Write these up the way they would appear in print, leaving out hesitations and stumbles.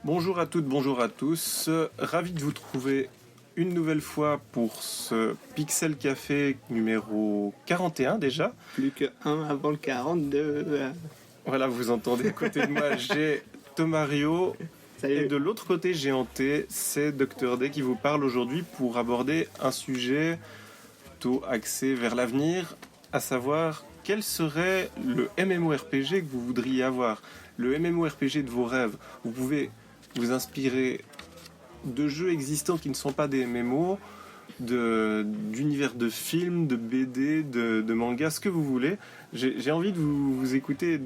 Bonjour à toutes, bonjour à tous. Ravi de vous trouver une nouvelle fois pour ce Pixel Café numéro 41 déjà. Plus que un avant le 42. Voilà, vous entendez à côté de moi, j'ai Thomario. Salut. Et de l'autre côté, j'ai hanté, c'est Dr D qui vous parle aujourd'hui pour aborder un sujet plutôt axé vers l'avenir, à savoir quel serait le MMORPG que vous voudriez avoir, le MMORPG de vos rêves. Vous pouvez vous inspirer de jeux existants qui ne sont pas des MMO, d'univers de films, de BD, de mangas, ce que vous voulez. J'ai envie de vous écouter,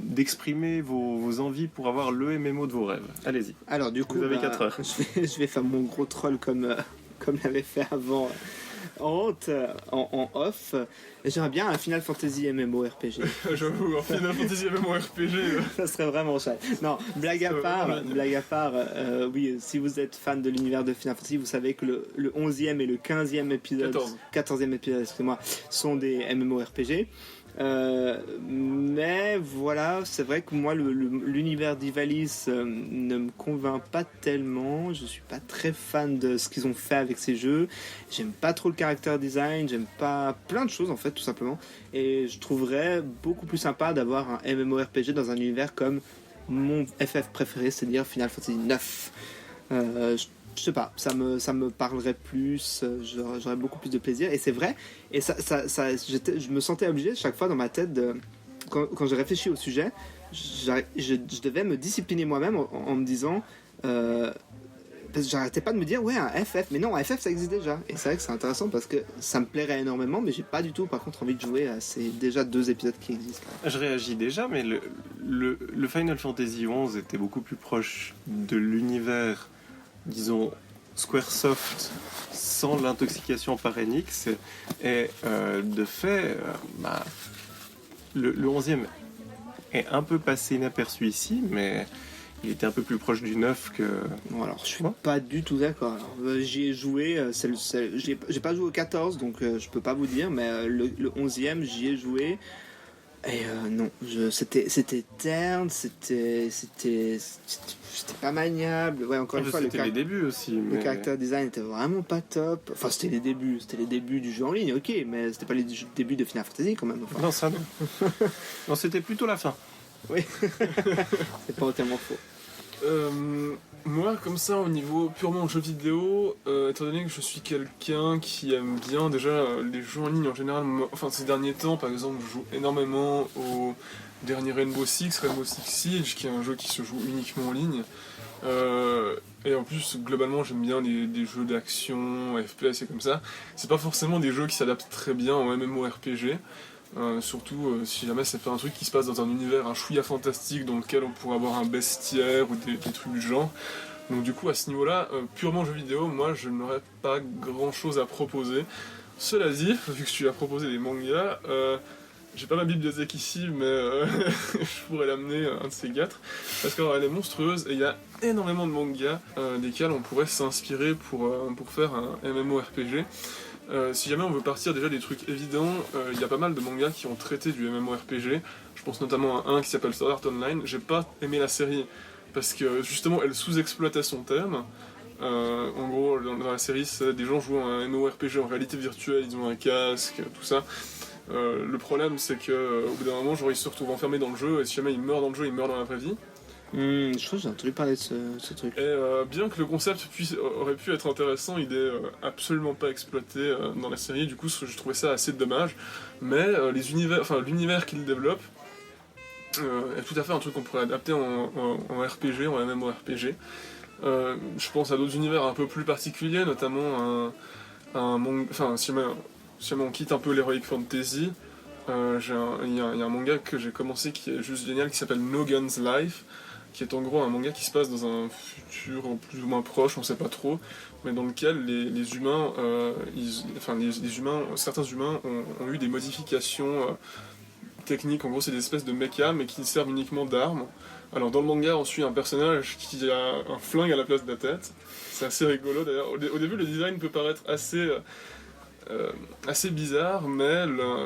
d'exprimer vos envies pour avoir le MMO de vos rêves. Allez-y. Alors du coup, vous avez 4 heures. Je vais faire mon gros troll comme l'avait fait avant en off. J'aimerais bien un Final Fantasy MMORPG. J'avoue, un Final Fantasy MMORPG. Ça serait vraiment chouette. Non, blague à part, oui, si vous êtes fan de l'univers de Final Fantasy, vous savez que le 11e et le 15e épisode, 14e épisode, excusez-moi, sont des MMORPG. Mais voilà, c'est vrai que moi l'univers d'Ivalice ne me convainc pas tellement. Je suis pas très fan de ce qu'ils ont fait avec ces jeux. J'aime pas trop le character design, j'aime pas plein de choses en fait tout simplement. Et je trouverais beaucoup plus sympa d'avoir un MMORPG dans un univers comme mon FF préféré, c'est-à-dire Final Fantasy 9. Je sais pas, ça me parlerait plus, j'aurais beaucoup plus de plaisir, et c'est vrai, et je me sentais obligé chaque fois dans ma tête, quand j'ai réfléchi au sujet, je devais me discipliner moi-même en me disant, parce que j'arrêtais pas de me dire, ouais, un FF, mais non, un FF ça existe déjà, et c'est vrai que c'est intéressant parce que ça me plairait énormément, mais j'ai pas du tout par contre envie de jouer à ces déjà 2 épisodes qui existent. Je réagis déjà, mais le Final Fantasy XI était beaucoup plus proche de l'univers, disons, Squaresoft sans l'intoxication par Enix, et de fait, le 11e est un peu passé inaperçu ici, mais il était un peu plus proche du 9 que... Bon, alors je suis pas du tout d'accord. J'y ai joué, j'ai pas joué au 14, donc je peux pas vous dire, mais le 11e j'y ai joué. Et non, c'était terne, c'était pas maniable. Ouais, encore une fois, c'était les débuts aussi. Le character design était vraiment pas top. Enfin, c'était les débuts du jeu en ligne, ok, mais c'était pas les débuts de Final Fantasy quand même. Enfin. Non, ça non. Non, c'était plutôt la fin. Oui, c'est pas tellement faux. Moi, comme ça, au niveau purement jeu vidéo, étant donné que je suis quelqu'un qui aime bien déjà les jeux en ligne en général, enfin ces derniers temps, par exemple, je joue énormément au dernier Rainbow Six Siege, qui est un jeu qui se joue uniquement en ligne. Et en plus, globalement, j'aime bien des jeux d'action, FPS et comme ça. C'est pas forcément des jeux qui s'adaptent très bien en MMORPG. Surtout si jamais c'est pas un truc qui se passe dans un univers un chouïa fantastique dans lequel on pourrait avoir un bestiaire ou des trucs du genre. Donc du coup à ce niveau là, purement jeu vidéo, moi je n'aurais pas grand chose à proposer. Cela dit, vu que tu as proposé des mangas, j'ai pas ma bibliothèque ici mais je pourrais l'amener un de ces 4 parce qu'elle est monstrueuse et il y a énormément de mangas desquels on pourrait s'inspirer pour faire un MMORPG. Si jamais on veut partir déjà des trucs évidents, il y a pas mal de mangas qui ont traité du MMORPG. Je pense notamment à un qui s'appelle Sword Art Online. J'ai pas aimé la série parce que justement elle sous-exploitait son thème. En gros, dans la série, c'est des gens jouant à un MMORPG en réalité virtuelle, ils ont un casque, tout ça. Le problème, c'est que au bout d'un moment, genre, ils se retrouvent enfermés dans le jeu et si jamais ils meurent dans le jeu, ils meurent dans la vraie vie. Je crois que j'ai entendu parler de ce truc. Et bien que le concept aurait pu être intéressant, il est absolument pas exploité dans la série. Du coup, je trouvais ça assez dommage. Mais l'univers qu'il développe est tout à fait un truc qu'on pourrait adapter en RPG, en MMORPG. Je pense à d'autres univers un peu plus particuliers, notamment si jamais on quitte un peu l'Heroic Fantasy, il y a un manga que j'ai commencé qui est juste génial, qui s'appelle No Guns Life, qui est en gros un manga qui se passe dans un futur plus ou moins proche, on sait pas trop, mais dans lequel les humains, certains humains ont eu des modifications techniques. En gros, c'est des espèces de mechas, mais qui servent uniquement d'armes. Alors dans le manga, on suit un personnage qui a un flingue à la place de la tête. C'est assez rigolo d'ailleurs. Au début, le design peut paraître assez assez bizarre, mais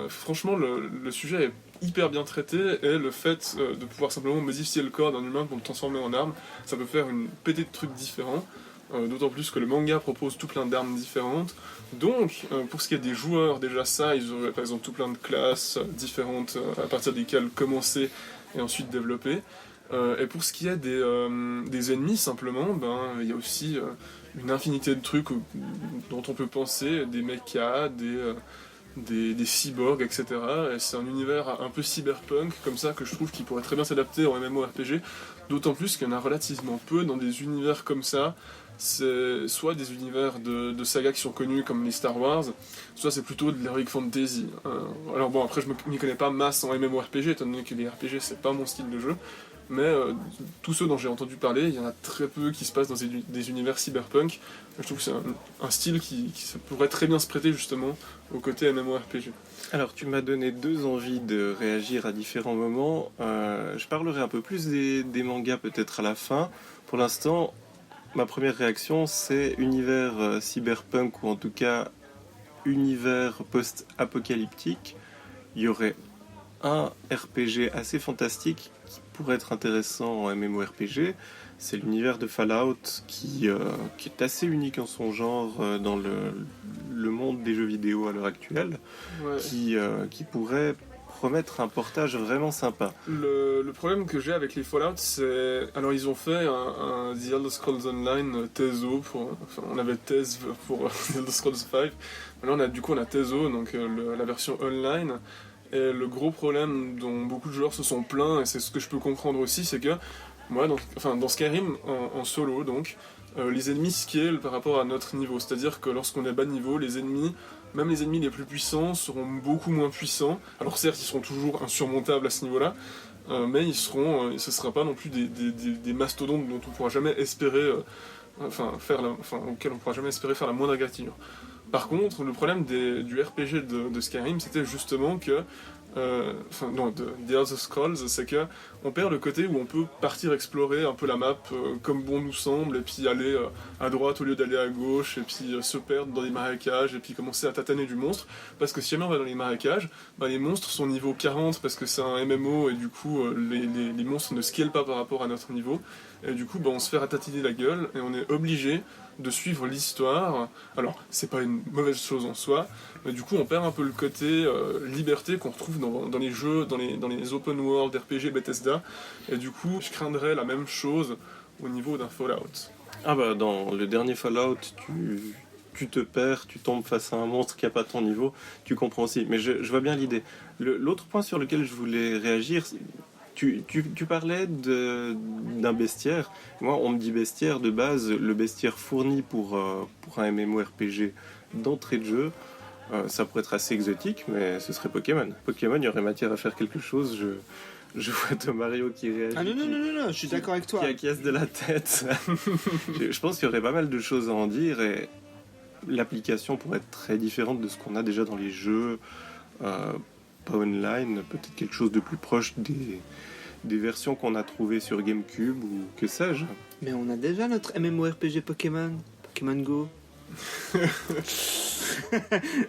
franchement le sujet est hyper bien traité, et le fait de pouvoir simplement modifier le corps d'un humain pour le transformer en arme, ça peut faire une pétée de trucs différents. D'autant plus que le manga propose tout plein d'armes différentes. Donc, pour ce qui est des joueurs, déjà ça, ils auraient par exemple tout plein de classes différentes à partir desquelles commencer et ensuite développer. Et pour ce qui est des ennemis, simplement, il y a aussi une infinité de trucs dont on peut penser, des mechas, des cyborgs, etc. Et c'est un univers un peu cyberpunk, comme ça, que je trouve qui pourrait très bien s'adapter en MMORPG, d'autant plus qu'il y en a relativement peu dans des univers comme ça. C'est soit des univers de sagas qui sont connus comme les Star Wars, soit c'est plutôt de l'heroic fantasy. Alors bon, après je m'y connais pas masse en MMORPG, étant donné que les RPG c'est pas mon style de jeu, mais tous ceux dont j'ai entendu parler, il y en a très peu qui se passent dans des univers cyberpunk. Je trouve que c'est un style qui pourrait très bien se prêter justement au côté MMORPG. Alors, tu m'as donné 2 envies de réagir à différents moments. Je parlerai un peu plus des mangas peut-être à la fin. Pour l'instant, ma première réaction, c'est univers cyberpunk, ou en tout cas univers post-apocalyptique. Il y aurait un RPG assez fantastique qui pourrait être intéressant en MMORPG. C'est l'univers de Fallout qui est assez unique en son genre dans le monde des jeux vidéo à l'heure actuelle, Ouais. qui pourrait promettre un portage vraiment sympa. Le problème que j'ai avec les Fallout, c'est... Alors ils ont fait un The Elder Scrolls Online Tezo, on avait Tez pour The Elder Scrolls 5, mais là on a Tezo, donc la version online, et le gros problème dont beaucoup de joueurs se sont plaints, et c'est ce que je peux comprendre aussi, c'est que moi, dans Skyrim, en solo, donc, les ennemis scalent par rapport à notre niveau, c'est-à-dire que lorsqu'on est bas de niveau, même les ennemis les plus puissants seront beaucoup moins puissants. Alors certes, ils seront toujours insurmontables à ce niveau-là, mais ce ne sera pas non plus des mastodontes dont on pourra jamais espérer, auxquels on pourra jamais espérer faire la moindre égratignure. Par contre, le problème du RPG de Skyrim, c'était justement que The Elder Scrolls, c'est que on perd le côté où on peut partir explorer un peu la map comme bon nous semble, et puis aller à droite au lieu d'aller à gauche, et puis se perdre dans des marécages, et puis commencer à tataner du monstre, parce que si jamais on va dans les marécages, les monstres sont niveau 40 parce que c'est un MMO, et du coup les monstres ne scalent pas par rapport à notre niveau, et du coup on se fait ratatiner la gueule, et on est obligé de suivre l'histoire. Alors, c'est pas une mauvaise chose en soi, mais du coup, on perd un peu le côté liberté qu'on retrouve dans les jeux, dans les open world RPG Bethesda, et du coup, je craindrais la même chose au niveau d'un Fallout. Ah bah, dans le dernier Fallout, tu te perds, tu tombes face à un monstre qui n'a pas ton niveau, tu comprends aussi. Mais je vois bien l'idée. L'autre point sur lequel je voulais réagir, tu parlais d'un bestiaire. Moi, on me dit bestiaire de base, le bestiaire fourni pour un MMORPG d'entrée de jeu. Ça pourrait être assez exotique, mais ce serait Pokémon. Pokémon, il y aurait matière à faire quelque chose. Je vois Tomario qui réagit. Ah non, je suis d'accord avec toi. Qui acquiesce de la tête. Je pense qu'il y aurait pas mal de choses à en dire, et l'application pourrait être très différente de ce qu'on a déjà dans les jeux. Pas online, peut-être quelque chose de plus proche des versions qu'on a trouvées sur GameCube ou que sais-je. Mais on a déjà notre MMORPG Pokémon Go.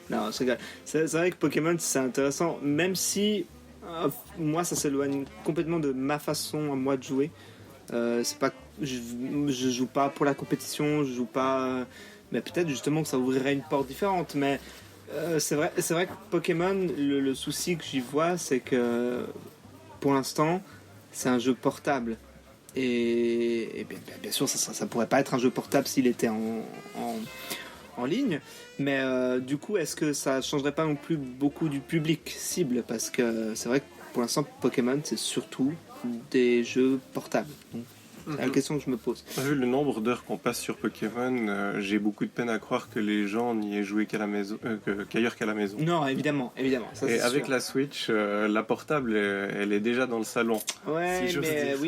Non, c'est vrai que Pokémon c'est intéressant, même si moi ça s'éloigne complètement de ma façon à moi de jouer. C'est pas, je joue pas pour la compétition, je joue pas, mais peut-être justement que ça ouvrirait une porte différente. Mais c'est vrai que Pokémon, le souci que j'y vois, c'est que pour l'instant c'est un jeu portable. Et bien sûr, ça pourrait pas être un jeu portable s'il était en ligne, mais du coup, est-ce que ça changerait pas non plus beaucoup du public cible? Parce que c'est vrai que pour l'instant, Pokémon, c'est surtout des jeux portables. Donc, c'est la question que je me pose. Vu le nombre d'heures qu'on passe sur Pokémon, j'ai beaucoup de peine à croire que les gens n'y aient joué qu'ailleurs qu'à la maison. Non, évidemment. Ça, et avec sûr. la Switch, la portable, elle est déjà dans le salon. Ouais, si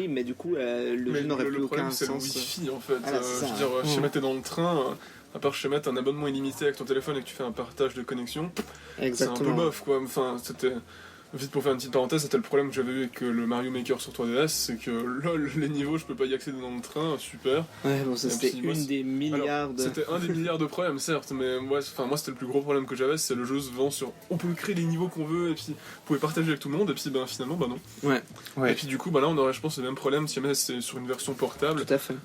mais du coup, le jeu n'aurait plus aucun sens. Le problème, c'est le Wi-Fi, en fait. Ah, je veux dire, si jamais t'es dans le train, à part chez mettre un abonnement illimité avec ton téléphone et que tu fais un partage de connexion, exactement. c'est un peu bof, quoi. Enfin, Vite pour faire une petite parenthèse, c'était le problème que j'avais eu avec le Mario Maker sur 3DS, c'est que lol, les niveaux, je peux pas y accéder dans le train, super. Ouais, bon, ça Et c'était puis, moi, une des milliards Alors, de. c'était un des milliards de problèmes, certes, mais moi c'était le plus gros problème que j'avais, c'est le jeu se vend sur on peut créer les niveaux qu'on veut et puis vous pouvez partager avec tout le monde, et puis finalement, non. Ouais, Ouais. Et puis du coup, là on aurait, je pense, le même problème si jamais c'était sur une version portable. tout à fait.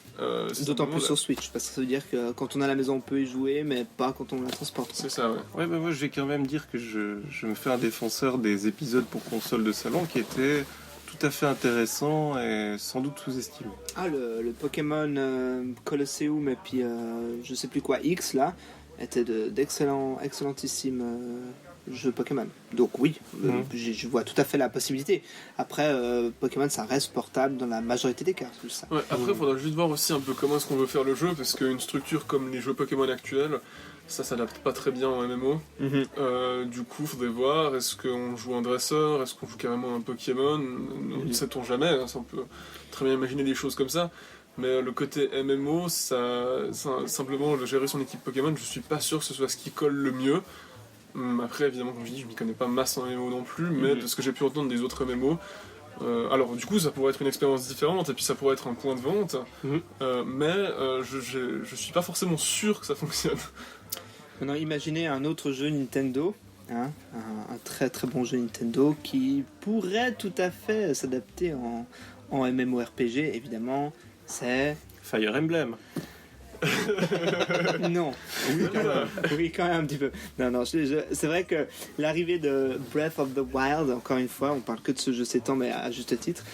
C'est D'autant simplement plus sur Switch, parce que ça veut dire que quand on a la maison, on peut y jouer, mais pas quand on la transporte. C'est ça, ouais. Ouais, bah moi je vais quand même dire que je me fais un défenseur des épisodes pour console de salon qui étaient tout à fait intéressants et sans doute sous-estimés. Ah, le Pokémon Colosseum et puis je sais plus quoi, X là, était excellentissimes jeux Pokémon. Donc oui, je vois tout à fait la possibilité. Après, Pokémon ça reste portable dans la majorité des cas, c'est juste ça. Ouais, après, il faudra juste voir aussi un peu comment est-ce qu'on veut faire le jeu, parce qu'une structure comme les jeux Pokémon actuels, ça s'adapte pas très bien en MMO. Du coup, faudrait voir, est-ce qu'on joue un dresseur, est-ce qu'on joue carrément un Pokémon, ne sait-on jamais, hein, ça, on peut très bien imaginer des choses comme ça. Mais le côté MMO, simplement gérer son équipe Pokémon, je suis pas sûr que ce soit ce qui colle le mieux. Après, évidemment, comme je dis, je m'y connais pas masse en MMO non plus, mais de ce que j'ai pu entendre des autres MMO, alors du coup ça pourrait être une expérience différente et puis ça pourrait être un point de vente, mais je suis pas forcément sûr que ça fonctionne. Maintenant, imaginez un autre jeu Nintendo, hein, un très très bon jeu Nintendo qui pourrait tout à fait s'adapter en MMORPG, évidemment, c'est... Fire Emblem. Non. Oui, quand même. Oui, quand même un petit peu. Non, c'est vrai que l'arrivée de Breath of the Wild, encore une fois, on parle que de ce jeu 7 ans, mais à juste titre,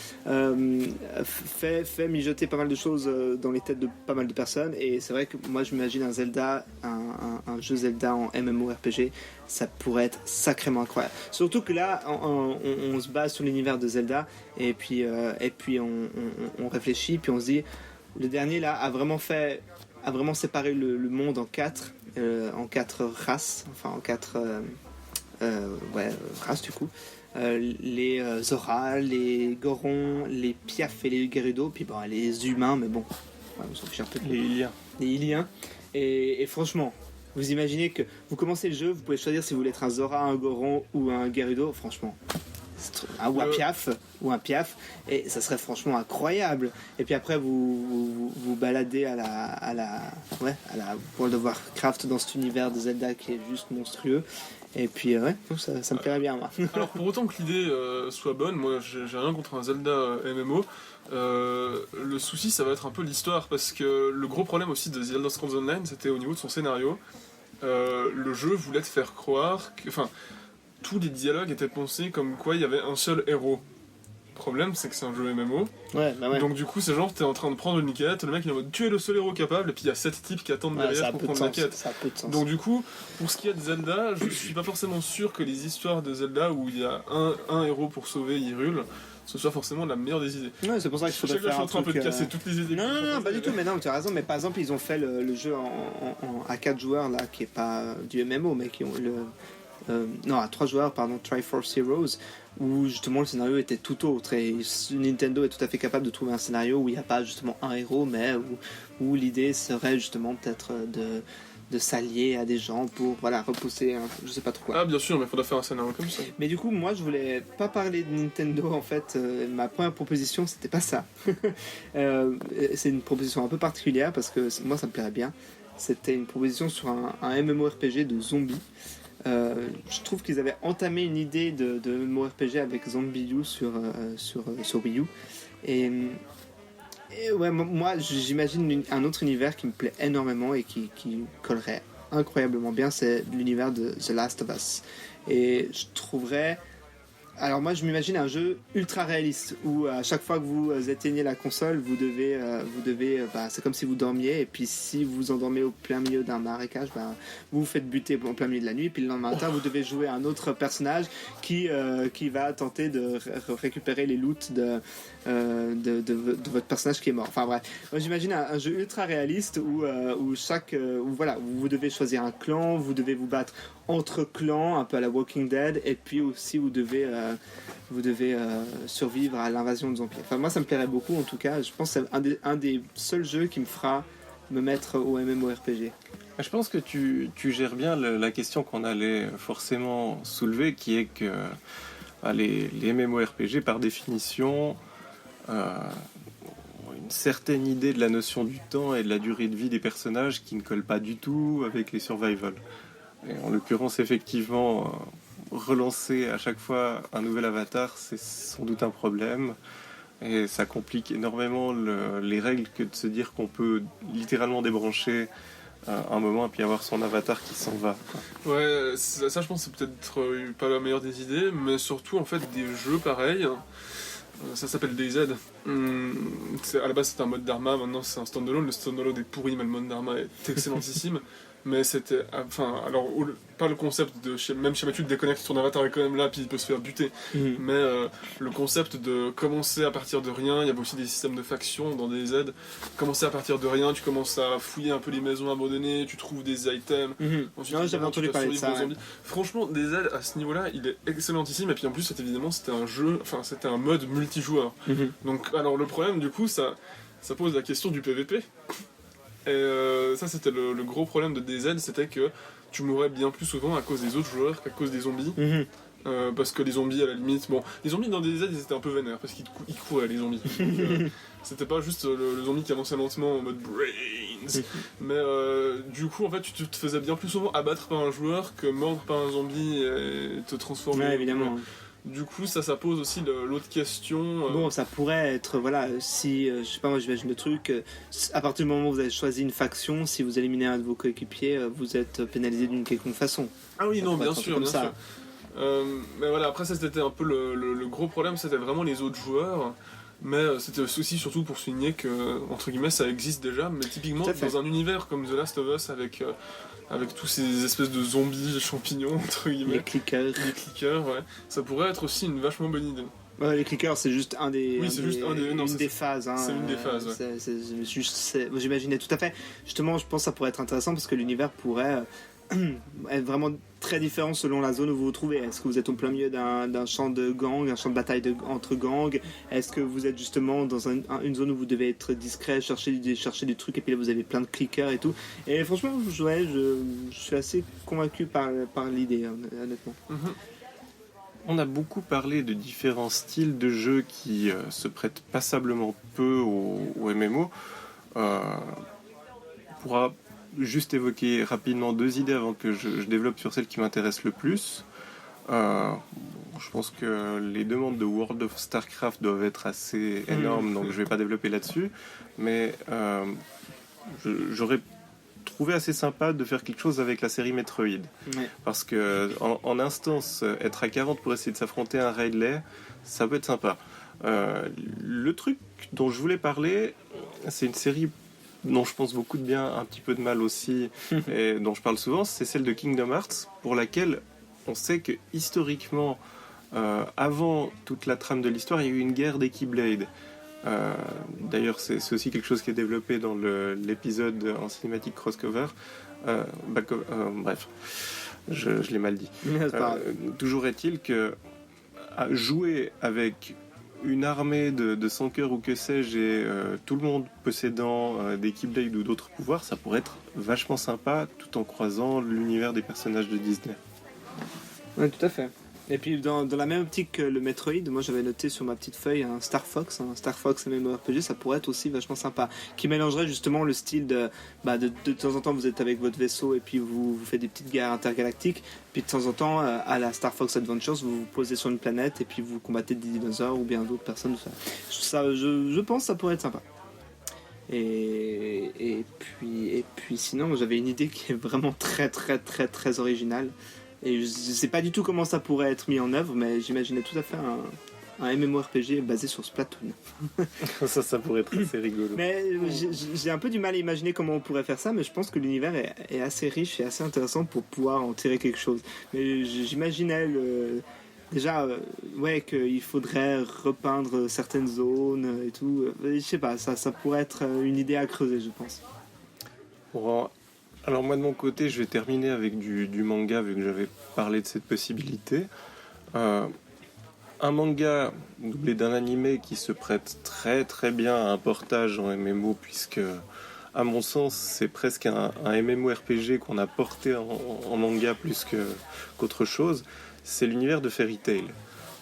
fait mijoter pas mal de choses dans les têtes de pas mal de personnes. Et c'est vrai que moi, je m'imagine un Zelda, un jeu Zelda en MMORPG, ça pourrait être sacrément incroyable. Surtout que là, on se base sur l'univers de Zelda, et puis on réfléchit, puis on se dit, le dernier là a vraiment séparé le monde en quatre races, enfin en quatre races du coup. Les Zora, les Gorons, les Piaf et les Gerudo, puis bon, les humains, mais bon, on s'en fiche un peu. Les Iliens. Les Iliens. Et franchement, vous imaginez que vous commencez le jeu, vous pouvez choisir si vous voulez être un Zora, un Goron ou un Gerudo, franchement. Ou un Piaf, et ça serait franchement incroyable. Et puis après vous baladez à la World of Warcraft dans cet univers de Zelda qui est juste monstrueux. Et puis ça me plairait bien moi. Alors pour autant que l'idée soit bonne, moi j'ai rien contre un Zelda MMO. Le souci ça va être un peu l'histoire, parce que le gros problème aussi de Zelda Scrolls Online, c'était au niveau de son scénario. Le jeu voulait te faire croire que, tous les dialogues étaient pensés comme quoi il y avait un seul héros. Le problème, c'est que c'est un jeu MMO. Ouais. Donc du coup, c'est genre, t'es en train de prendre une quête, le mec il est en mode tu es le seul héros capable, et puis il y a 7 types qui attendent derrière pour prendre la quête. Ça a peu de sens. Donc du coup, pour ce qui est de Zelda, je suis pas forcément sûr que les histoires de Zelda où il y a un héros pour sauver Hyrule, ce soit forcément la meilleure des idées. Ouais, c'est pour ça qu'il faudrait faire Je suis en train un peu de truc, casser toutes les idées. Non, pas du tout, mais non, tu as raison, mais par exemple, ils ont fait le jeu à 4 joueurs, là, qui est pas du MMO, mais qui ont à 3 joueurs, pardon, Triforce Heroes, où justement le scénario était tout autre, et Nintendo est tout à fait capable de trouver un scénario où il n'y a pas justement un héros, mais où l'idée serait justement peut-être de s'allier à des gens pour repousser je sais pas trop quoi. Ah bien sûr, mais il faudra faire un scénario comme ça. Mais du coup, moi je voulais pas parler de Nintendo en fait. Ma première proposition c'était pas ça. C'est une proposition un peu particulière parce que moi ça me plairait bien. C'était une proposition sur un MMORPG de zombies. Je trouve qu'ils avaient entamé une idée de MMORPG avec ZombiU sur Wii U. Et ouais, moi j'imagine un autre univers qui me plaît énormément et qui collerait incroyablement bien, c'est l'univers de The Last of Us. Et je trouverais... Alors moi je m'imagine un jeu ultra réaliste où à chaque fois que vous éteignez la console, vous devez c'est comme si vous dormiez, et puis si vous vous endormez au plein milieu d'un marécage, vous vous faites buter en plein milieu de la nuit, puis le lendemain matin vous devez jouer un autre personnage qui va tenter de récupérer les loots de votre personnage qui est mort. Enfin bref, moi j'imagine un jeu ultra réaliste où vous devez choisir un clan, vous devez vous battre entre clans, un peu à la Walking Dead, et puis aussi vous devez survivre à l'invasion de zombies. Enfin moi ça me plairait beaucoup en tout cas, je pense que c'est un des seuls jeux qui me fera me mettre au MMORPG. Je pense que tu gères bien la question qu'on allait forcément soulever, qui est que les MMORPG, par définition, ont une certaine idée de la notion du temps et de la durée de vie des personnages qui ne colle pas du tout avec les survival. Et en l'occurrence, effectivement, relancer à chaque fois un nouvel avatar, c'est sans doute un problème. Et ça complique énormément les règles que de se dire qu'on peut littéralement débrancher un moment et puis avoir son avatar qui s'en va. Ouais, ça je pense c'est peut-être pas la meilleure des idées, mais surtout en fait des jeux pareils. Ça s'appelle DayZ. À la base c'était un mode Dharma, maintenant c'est un standalone. Le standalone est pourri, mais le mode Dharma est excellentissime. Mais c'était. Enfin, alors, pas le concept de. Même Schéma, tu te déconnectes, ton avatar est quand même là, puis il peut se faire buter. Mais le concept de commencer à partir de rien, il y avait aussi des systèmes de factions dans des aides. Commencer à partir de rien, tu commences à fouiller un peu les maisons abandonnées, tu trouves des items. Ensuite, non, j'avais entendu parler de ça. Ouais. Franchement, des aides à ce niveau-là, il est excellentissime. Et puis en plus, évidemment, c'était un jeu, enfin, c'était un mode multijoueur. Donc, alors, le problème, du coup, ça pose la question du PVP. Et ça, c'était le gros problème de DayZ, c'était que tu mourrais bien plus souvent à cause des autres joueurs qu'à cause des zombies. Parce que les zombies, à la limite, bon, les zombies dans DayZ, ils étaient un peu vénères parce qu'ils couraient, les zombies. Donc, c'était pas juste le zombie qui avançait lentement en mode brains. Mais du coup, en fait, tu te faisais bien plus souvent abattre par un joueur que mordre par un zombie et te transformer. Ouais, évidemment. Du coup, ça pose aussi l'autre question. Bon, ça pourrait être, voilà, si, je sais pas, moi j'imagine le truc, à partir du moment où vous avez choisi une faction, si vous éliminez un de vos coéquipiers, vous êtes pénalisé d'une quelconque façon. Ah oui, Ça non, pourrait bien être sûr, bien sûr. Mais voilà, après ça c'était un peu le gros problème, c'était vraiment les autres joueurs. Mais c'était aussi surtout pour souligner que, entre guillemets, ça existe déjà, mais typiquement dans un univers comme The Last of Us avec tous ces espèces de zombies, champignons, entre guillemets. Les clickers. Les clickers, ouais. Ça pourrait être aussi une vachement bonne idée. Ouais, les clickers, c'est juste une des phases. Hein, c'est une des phases, ouais. Moi, j'imaginais tout à fait. Justement, je pense que ça pourrait être intéressant parce que l'univers pourrait être vraiment très différent selon la zone où vous vous trouvez. Est-ce que vous êtes au plein milieu d'un champ de gang, un champ de bataille entre gangs? Est-ce que vous êtes justement dans une zone où vous devez être discret, chercher des trucs, et puis là vous avez plein de clickers et tout. Et franchement, je suis assez convaincu par l'idée, honnêtement. On a beaucoup parlé de différents styles de jeux qui se prêtent passablement peu au MMO. On pourra juste évoquer rapidement deux idées avant que je développe sur celle qui m'intéresse le plus. Je pense que les demandes de World of Starcraft doivent être assez énormes, donc je ne vais pas développer là-dessus. Mais j'aurais trouvé assez sympa de faire quelque chose avec la série Metroid. Ouais. Parce que en instance, être à 40 pour essayer de s'affronter à un Ridley, ça peut être sympa. Le truc dont je voulais parler, c'est une série dont je pense beaucoup de bien, un petit peu de mal aussi, et dont je parle souvent, c'est celle de Kingdom Hearts, pour laquelle on sait que historiquement, avant toute la trame de l'histoire, il y a eu une guerre des Keyblade. D'ailleurs, c'est aussi quelque chose qui est développé dans l'épisode en cinématique crossover. Bref, je l'ai mal dit. Toujours est-il que jouer avec une armée de 100 cœurs ou que sais-je, et tout le monde possédant des Keyblade ou d'autres pouvoirs, ça pourrait être vachement sympa tout en croisant l'univers des personnages de Disney. Oui, tout à fait. Et puis dans la même optique que le Metroid, moi j'avais noté sur ma petite feuille un Star Fox MMORPG, ça pourrait être aussi vachement sympa, qui mélangerait justement le style de temps en temps vous êtes avec votre vaisseau et puis vous faites des petites guerres intergalactiques, puis de temps en temps à la Star Fox Adventures vous vous posez sur une planète et puis vous combattez des dinosaures ou bien d'autres personnes. Je pense que ça pourrait être sympa. Et puis sinon j'avais une idée qui est vraiment très très très très originale. Et je sais pas du tout comment ça pourrait être mis en œuvre, mais j'imaginais tout à fait un MMORPG basé sur Splatoon. Ça pourrait être assez rigolo. Mais j'ai un peu du mal à imaginer comment on pourrait faire ça, mais je pense que l'univers est assez riche et assez intéressant pour pouvoir en tirer quelque chose. Mais j'imaginais déjà qu'il faudrait repeindre certaines zones et tout. Je sais pas, ça pourrait être une idée à creuser, je pense. Alors moi de mon côté, je vais terminer avec du manga, vu que j'avais parlé de cette possibilité. Un manga doublé d'un animé qui se prête très très bien à un portage en MMO, puisque à mon sens c'est presque un MMORPG qu'on a porté en manga plus qu'autre chose. C'est l'univers de Fairy Tail.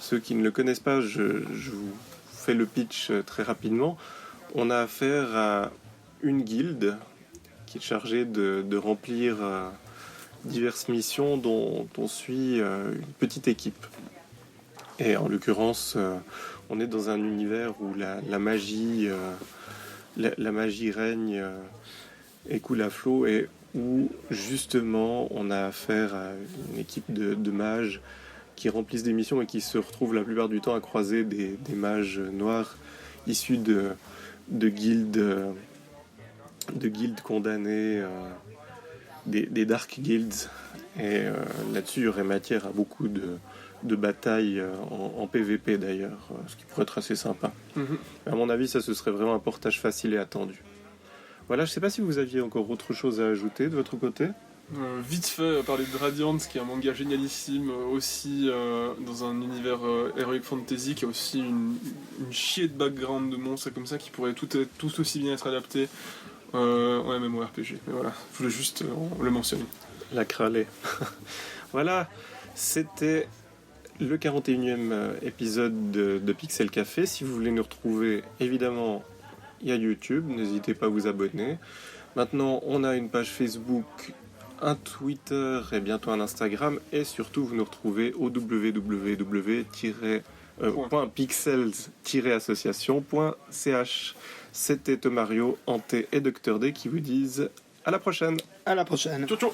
ceux qui ne le connaissent pas, je vous fais le pitch très rapidement. On a affaire à une guilde qui est chargée de remplir diverses missions dont on suit une petite équipe. Et en l'occurrence, on est dans un univers où la magie, la magie règne et coule à flot, et où justement on a affaire à une équipe de mages qui remplissent des missions et qui se retrouvent la plupart du temps à croiser des mages noirs issus de guildes condamnées, des Dark Guilds. Et là-dessus, il y aurait matière à beaucoup de batailles en PVP d'ailleurs, ce qui pourrait être assez sympa. À mon avis, ça ce serait vraiment un portage facile et attendu. Voilà, je sais pas si vous aviez encore autre chose à ajouter de votre côté. Vite fait, parler de Radiant, qui est un manga génialissime, aussi dans un univers Heroic Fantasy, qui a aussi une chier de background de monstres comme ça, qui pourraient tous aussi bien être adaptés en MMORPG. Mais voilà, je voulais juste le mentionner. La crâlée. Voilà, c'était le 41e épisode de Pixel Café. Si vous voulez nous retrouver, évidemment, il y a YouTube, n'hésitez pas à vous abonner. Maintenant, on a une page Facebook, un Twitter et bientôt un Instagram, et surtout vous nous retrouvez au www.pixels-association.ch. C'était Tomario, Ante et Dr D qui vous disent à la prochaine. À la prochaine. Ciao ciao.